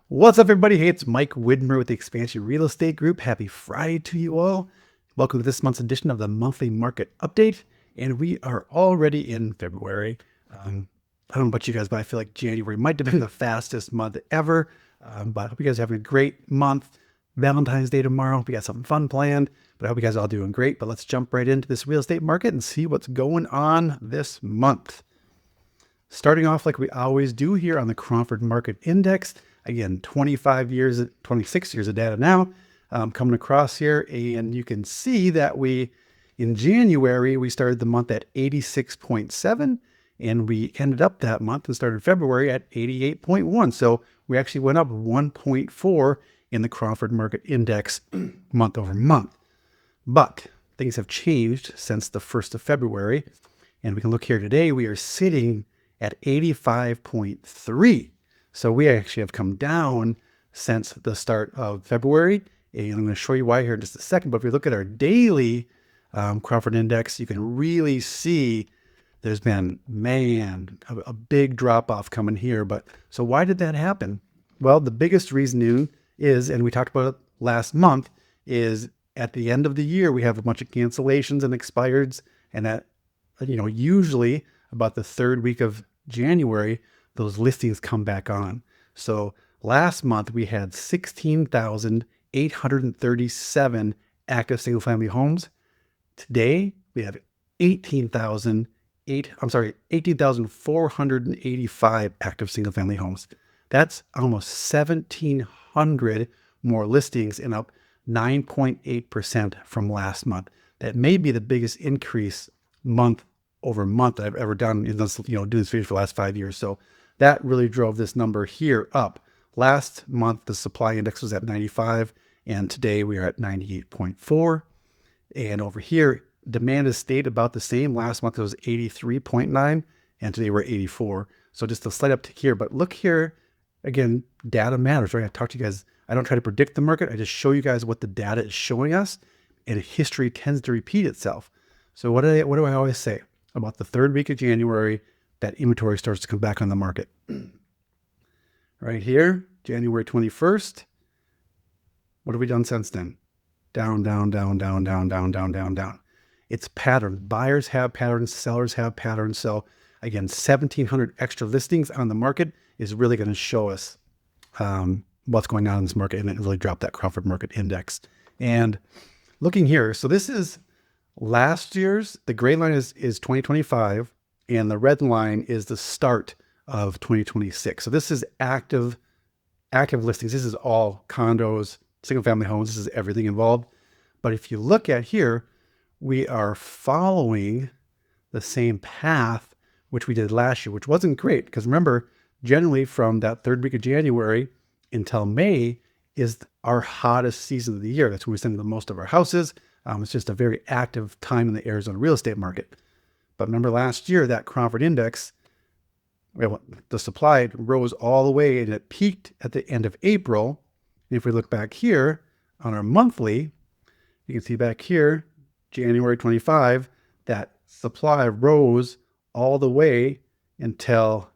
What's up, everybody? Hey, it's Mike Widmer with the Expansion Real Estate Group. Happy Friday to you all. Welcome to this month's edition of the Monthly Market Update. And we are already in February. I don't know about you guys, but I feel like January might have been the fastest month ever. But I hope you guys are having a great month. Valentine's Day tomorrow. We got something fun planned, but I hope you guys are all doing great. But let's jump right into this real estate market and see what's going on this month. Starting off like we always do here on the Cromford Market Index. Again, 26 years of data now coming across here. And you can see that in January, we started the month at 86.7 and we ended up that month and started February at 88.1. So we actually went up 1.4 in the Cromford Market Index month over month. But things have changed since the 1st of February. And we can look here today, we are sitting at 85.3. So we actually have come down since the start of February. And I'm going to show you why here in just a second. But if we look at our daily Cromford Index, you can really see there's been, a big drop off coming here. But so why did that happen? Well, the biggest reason is, and we talked about it last month, is at the end of the year, we have a bunch of cancellations and expireds. And that, usually about the third week of January, those listings come back on. So last month we had 16,837 active single family homes. Today we have 18,485 active single family homes. That's almost 1,700 more listings and up 9.8% from last month. That may be the biggest increase month over month that I've ever done in this, doing this video for the last 5 years. So that really drove this number here up. Last month, the supply index was at 95, and today we are at 98.4. And over here, demand has stayed about the same. Last month it was 83.9, and today we're 84. So just a slight uptick here. But look here, again, data matters, right? I talk to you guys. I don't try to predict the market. I just show you guys what the data is showing us, and history tends to repeat itself. So what do I always say? About the third week of January, that inventory starts to come back on the market. Right here, January 21st. What have we done since then? Down, down, down, down, down, down, down, down, down. It's pattern. Buyers have patterns, sellers have patterns. So again, 1,700 extra listings on the market is really going to show us what's going on in this market, and it really dropped that Cromford Market Index. And looking here, so this is last year's, the gray line is 2025, and the red line is the start of 2026. So this is active listings. This is all condos, single family homes. This is everything involved. But if you look at here, we are following the same path which we did last year, which wasn't great. Because remember, generally from that third week of January until May is our hottest season of the year. That's when we send the most of our houses. It's just a very active time in the Arizona real estate market. But remember last year, that Cromford Index, the supply rose all the way and it peaked at the end of April. And if we look back here on our monthly, you can see back here, January 25, that supply rose all the way until,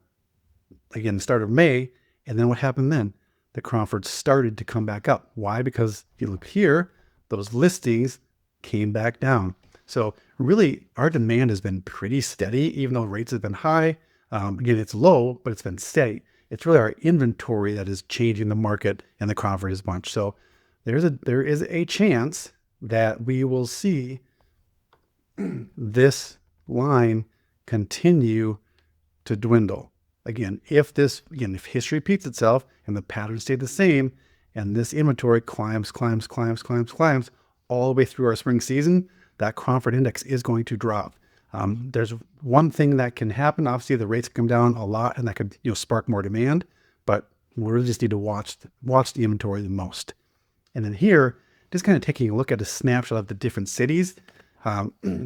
again, the start of May. And then what happened then? The Cromford started to come back up. Why? Because if you look here, those listings came back down. So really, our demand has been pretty steady, even though rates have been high. Again, it's low, but it's been steady. It's really our inventory that is changing the market, and the Cromford is bunch. So there is a chance that we will see this line continue to dwindle. Again, if history repeats itself and the pattern stayed the same, and this inventory climbs all the way through our spring season, that Cromford Index is going to drop. There's one thing that can happen. Obviously, the rates come down a lot, and that could spark more demand. But we really just need to watch the inventory the most. And then here, just kind of taking a look at a snapshot of the different cities.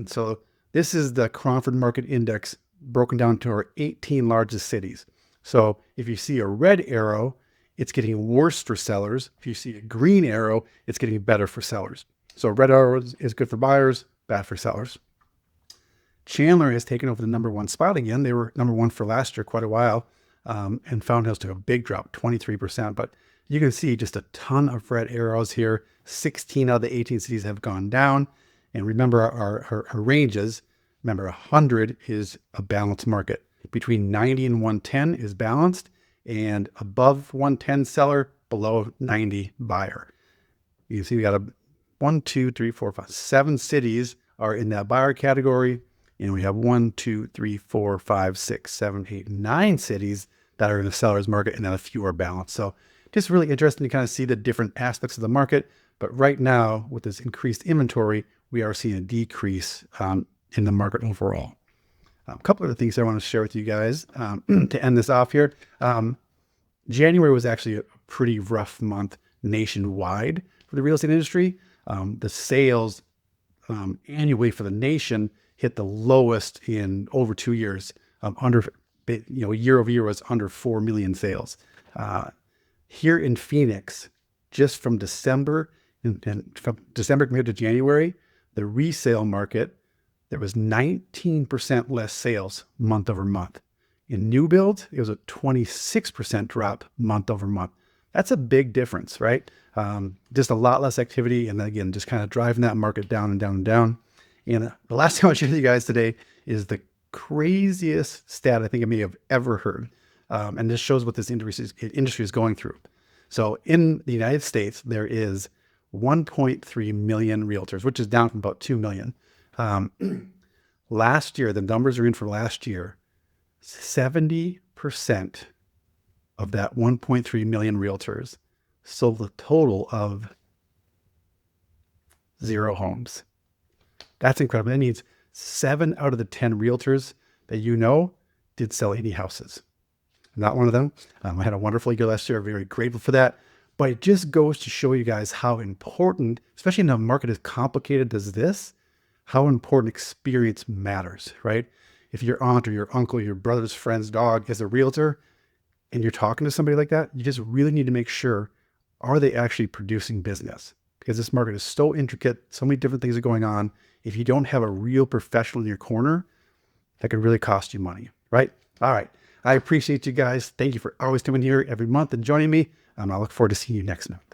So this is the Cromford Market Index broken down to our 18 largest cities. So if you see a red arrow, it's getting worse for sellers. If you see a green arrow, it's getting better for sellers. So red arrow is good for buyers, bad for sellers. Chandler has taken over the number one spot again. They were number one for last year quite a while, and Fountain Hills took a big drop, 23%. But You can see just a ton of red arrows here. 16 out of the 18 cities have gone down. And remember our ranges. Remember, 100 is a balanced market. Between 90 and 110 is balanced, and above 110 seller, below 90 buyer. You can see we got 7 cities are in that buyer category, and we have 9 cities that are in the seller's market, and then a few are balanced. So just really interesting to kind of see the different aspects of the market. But right now, with this increased inventory, we are seeing a decrease in the market overall. A couple of things I want to share with you guys to end this off here. January was actually a pretty rough month nationwide for the real estate industry. The sales annually for the nation hit the lowest in over 2 years. Year over year was under 4 million sales. Here in Phoenix, just from December compared to January, the resale market, there was 19% less sales month over month. In new builds, it was a 26% drop month over month. That's a big difference, right? Just a lot less activity. And then again, just kind of driving that market down and down and down. And the last thing I want to share with you guys today is the craziest stat I think I may have ever heard. And this shows what this industry is going through. So in the United States, there is 1.3 million realtors, which is down from about 2 million. Last year, the numbers are in for last year, 70% of that 1.3 million realtors sold a total of 0 homes. That's incredible. That means 7 out of the 10 realtors that you know did sell any houses. I'm not one of them. I had a wonderful year last year. Very grateful for that. But it just goes to show you guys how important, especially in a market as complicated as this, how important experience matters, right? If your aunt or your uncle, your brother's friend's dog is a realtor and you're talking to somebody like that, you just really need to make sure, are they actually producing business? Because this market is so intricate, so many different things are going on. If you don't have a real professional in your corner, that could really cost you money, right? All right. I appreciate you guys. Thank you for always coming here every month and joining me. I look forward to seeing you next month.